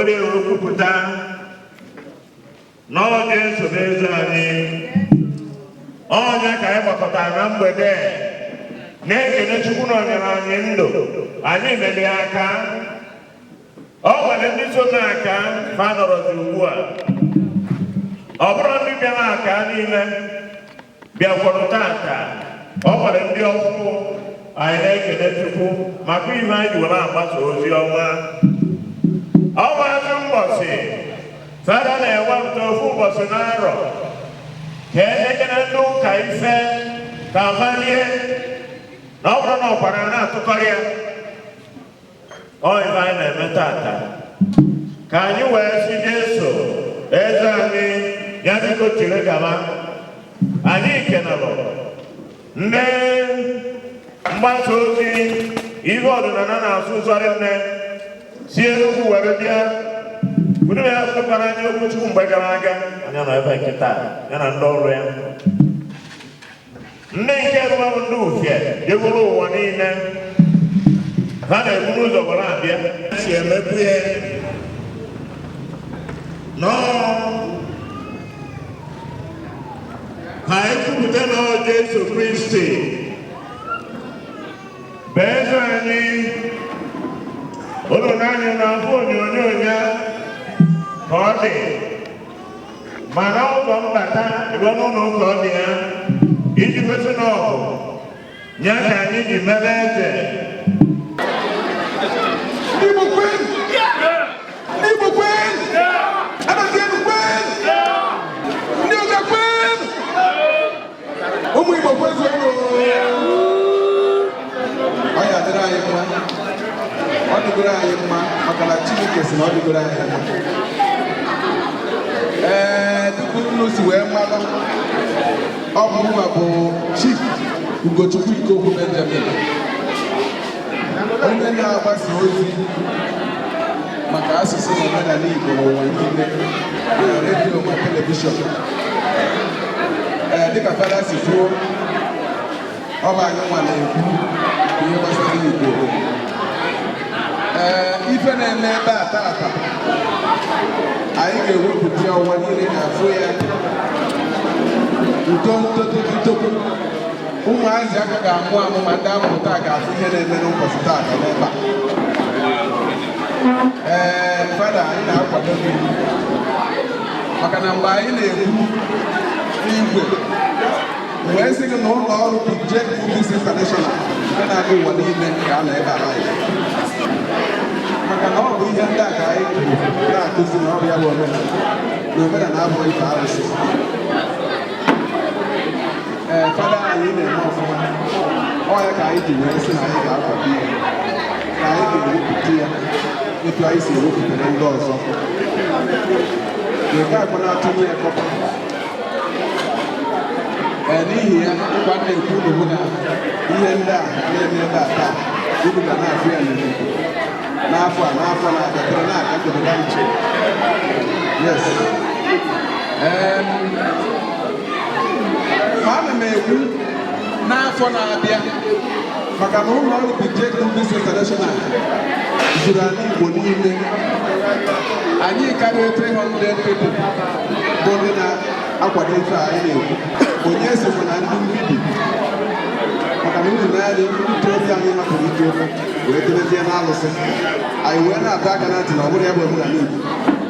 bụrụ ewu kwupụta na ọ ga-esobe eze anyị. Onye ka anyị gbakọtara na mgbede na-ekele Chukwu na onyere anyị ndụ, anyị meli aka. Ọ nwere ndị so n'aka fa nọrọzi ugbu a. Ọ bụrụ ndị bịara aka niile bịakwara tata, ọ nwere ndị ọkụ. Anyị na-ekele Chukwu maka ihe anyị were agbasa ozi ọma. Ọnwa azụ mbọsị Fada na-ewepụta ofu ụbọchị n'arọ ka elekere ndị ụka ife ka valie na ọ bụrụ na ọkwara na-atụkọrọ ya. Ọ ife anyị na-eme tata ka anyị wee si Jesu eze anyị ya biko chiri gaba. Anyị kenalụ ndị mgbasa ozi ihe ọdịnala na-asụ zọrịne si Enugu were bịa. Unu ya kwekwara anyị okwu Chukwu mgbe gara aga, anya nọ ebe nkịta ya na ndị ọrụ ya. Ndị nke rụrụ ndị ufie jeburu ụwa niile, ha na-eburu ụzọ gwara abịa si emebu ihe ha ekwupụta na ọ Jesu Kristi bụ eze anyị. Unu n'anya na-afụ onyonyo ya ka ọ dị, mana ụzọ mbata ebe n'ụlọ ụka ọ dị ya iji gosi na ọ bụ ya ka anyị ji mere eze. Igbo Queen! Igbo Queen! Abasienu Queen! Ndị ụka Queen! Ụmụ Igbo Queen zuo! Ọ ya dịrị anyị mma. Ọ dịgoro anyị mma maka na Chineke sị na ọ dịgoro anyị mma. Tupu unu si wee mmanụ, ọ bụ mma bụ Chief Ugochukwu Ikokwu Benjamin, onye na-agbasa ozi maka asụsụ na omenala Igbo n'ụwa niile na redio ma telivishọn. Dịka Fada si kwuo, ọ bụ anyị nwa na-ekwu ihe gbasara Igbo. Ife na-eme ebe a tata anyị ga-ewepụta ya ụwa niile na-afụ ya. Udo ntokwu ụmụazị aka ga-amụ amụ ma ndị amụta ga-afụ ihe na-eme n'ụbọchị tata n'ebe a. Fada anyị na-akwado gị maka na mgbe anyị na-ekwu n'igwe wee sị gị na ụlọ ọrụ OJI International nke na-aga ụwa niile ga-anọ ebe ala anyị, maka na ọ bụ ihe ndị a ka anyị na-akụzi na ọrụ ya bụ omenala abụghị ife arụsị. Fada anyị na-eme ọfụma, ọ ya ka anyị ji wee sị na anyị ga-akwado ya, na anyị ga-ewepụta ya etu anyị si ewepụtara ndị ọzọ. Nke a na-atụnye ya kọpa. N'ihi ya ụkwa na-ekwu n'ugbu na ihe ndị a na-eme ebe a taa unu ga na-afụ ya n'afọ a n'afọ na-abịa na-aga nche. Yes. Ma ana m ekwu n'afọ na-abịa maka na ụlọ ọrụ OJI International zuru ala Igbo niile. Anyị karịrị 300 people bụ ndị na-akwado ife a anyị na-ekwu. Onye sokwa na ndị mbibi maka na unu na-adị ite obi anyị hapụrụ ite ofe wee debezie n'alụsị. Anyị wee na-atụ aka na ntị na ọ bụrụ ya bụ omenala Igbo.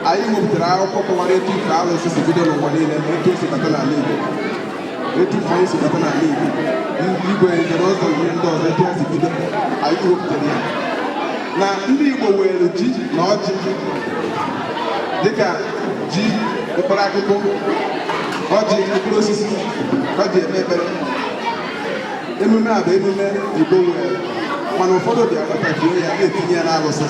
Anyị wepụtara akwụkwọ kọwara etu ife alụsị si bido n'ụwa niile, etu o si bata n'ala Igbo, etu ife anyị si bata n'ala Igbo, igwe nzere ụzọ ihe ndị ọzọ etu ha si bido. Anyị wepụtara ya na ndị Igbo were ji na ọjị dịka ji mkpụrụ akụkụ, ọjị mkpụrụ osisi, ọjị eme ekpere. Emume a bụ emume Igbo nwere, mana ụfọdụ bịa kọtafie ya na-etinye ya n'alụsị.